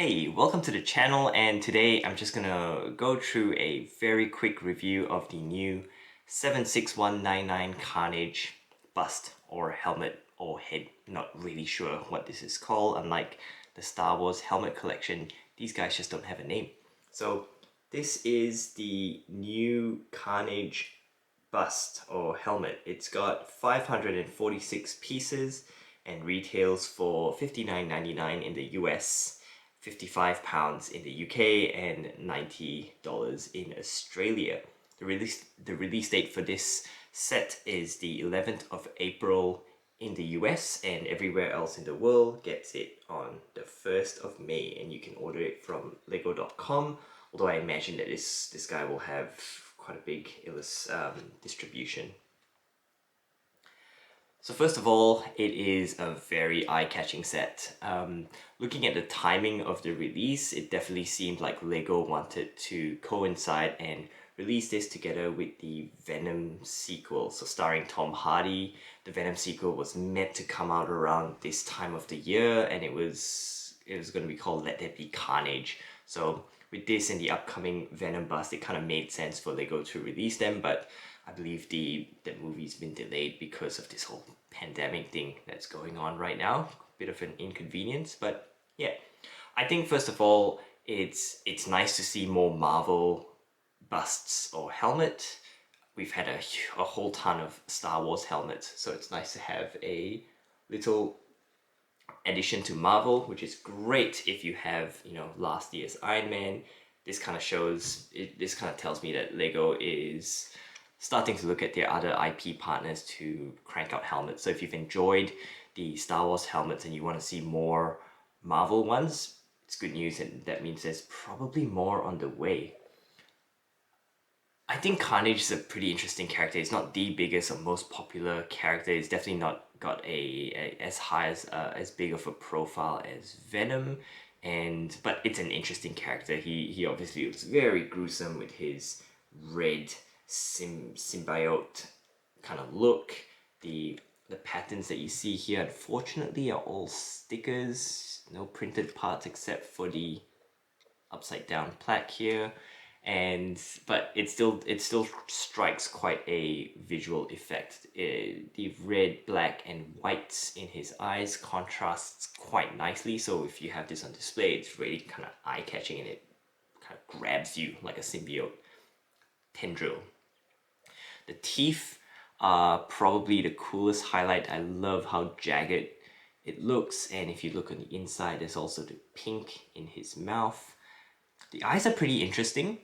Hey, welcome to the channel, and today I'm just gonna go through a very quick review of the new 76199 Carnage bust or helmet or head. Not really sure what this is called. Unlike the Star Wars helmet collection, these guys just don't have a name. So this is the new Carnage bust or helmet. It's got 546 pieces and retails for $59.99 in the US, £55 in the UK, and $90 in Australia. The release date for this set is the 11th of April in the US, and everywhere else in the world gets it on the 1st of May, and you can order it from lego.com, although I imagine that this guy will have quite a big distribution. So first of all, it is a very eye-catching set. Looking at the timing of the release, it definitely seemed like LEGO wanted to coincide and release this together with the Venom sequel. So starring Tom Hardy, the Venom sequel was meant to come out around this time of the year, and it was going to be called Let There Be Carnage. So with this and the upcoming Venom bust, it kind of made sense for LEGO to release them, but I believe the movie's been delayed because of this whole pandemic thing that's going on right now. Bit of an inconvenience, but yeah. I think first of all, it's nice to see more Marvel busts or helmet. We've had a whole ton of Star Wars helmets, so it's nice to have a little addition to Marvel, which is great if you have, last year's Iron Man. This kind of tells me that LEGO is starting to look at their other IP partners to crank out helmets. So if you've enjoyed the Star Wars helmets and you want to see more Marvel ones, it's good news, and that means there's probably more on the way. I think Carnage is a pretty interesting character. It's not the biggest or most popular character. It's definitely not got as high as big of a profile as Venom, but it's an interesting character. He obviously looks very gruesome with his red symbiote kind of look. The patterns that you see here, unfortunately, are all stickers. No printed parts except for the upside down plaque here. But it still strikes quite a visual effect. The red, black, and whites in his eyes contrasts quite nicely. So if you have this on display, it's really kind of eye-catching, and it kind of grabs you like a symbiote tendril. The teeth are probably the coolest highlight. I love how jagged it looks, and if you look on the inside, there's also the pink in his mouth. The eyes are pretty interesting.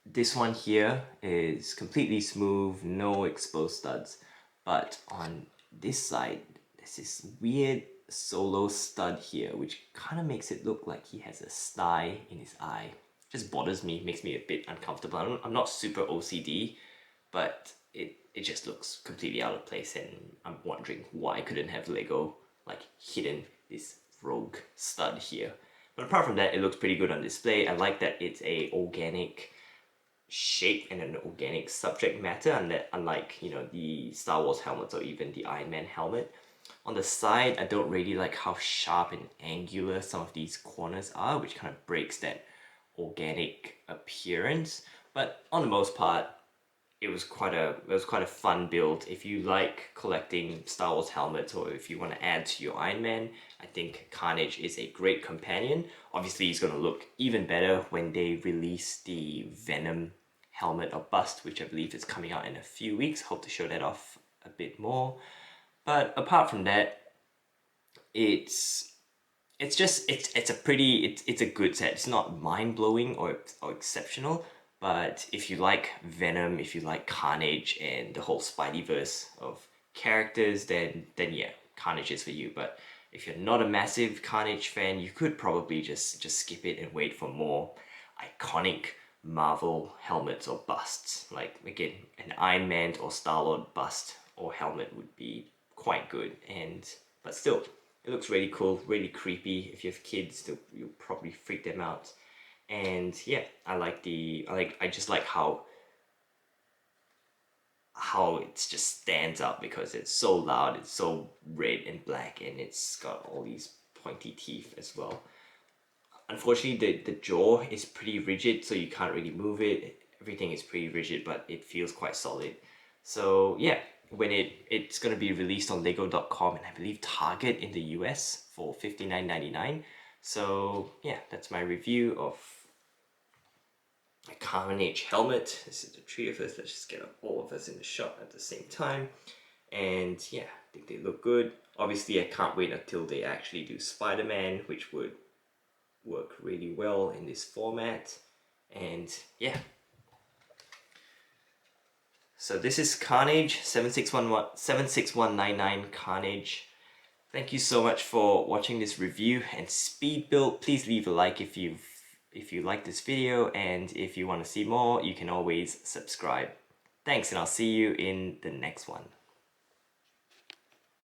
This one here is completely smooth, no exposed studs, but on this side, there's this weird solo stud here, which kind of makes it look like he has a sty in his eye. Just bothers me, makes me a bit uncomfortable. I'm not super OCD, but it just looks completely out of place, and I'm wondering why I couldn't have LEGO like hidden this rogue stud here. But apart from that, it looks pretty good on display. I like that it's a organic shape and an organic subject matter, unlike the Star Wars helmets or even the Iron Man helmet. On the side, I don't really like how sharp and angular some of these corners are, which kind of breaks that organic appearance. But on the most part, it was quite a fun build. If you like collecting Star Wars helmets, or if you want to add to your Iron Man, I think Carnage is a great companion. Obviously, it's going to look even better when they release the Venom helmet or bust, which I believe is coming out in a few weeks. Hope to show that off a bit more. But apart from that, it's a good set. It's not mind-blowing or exceptional, but if you like Venom, if you like Carnage and the whole Spideyverse of characters, then yeah, Carnage is for you. But if you're not a massive Carnage fan, you could probably just skip it and wait for more iconic Marvel helmets or busts. Like, again, an Iron Man or Star-Lord bust or helmet would be quite good. But still, it looks really cool, really creepy. If you have kids, you'll probably freak them out. And yeah, I just like how it just stands out because it's so loud, it's so red and black, and it's got all these pointy teeth as well. unfortunately the jaw is pretty rigid, so you can't really move it. Everything is pretty rigid, but it feels quite solid. So yeah, when it's gonna be released on Lego.com and I believe Target in the US for $59.99. So yeah, that's my review of a Carnage helmet. This is the three of us. Let's just get all of us in the shot at the same time. And yeah, I think they look good. Obviously, I can't wait until they actually do Spider-Man, which would work really well in this format. And yeah. So this is Carnage 76199 Carnage. Thank you so much for watching this review and speed build. Please leave a like if you like this video, and if you want to see more, you can always subscribe. Thanks, and I'll see you in the next one.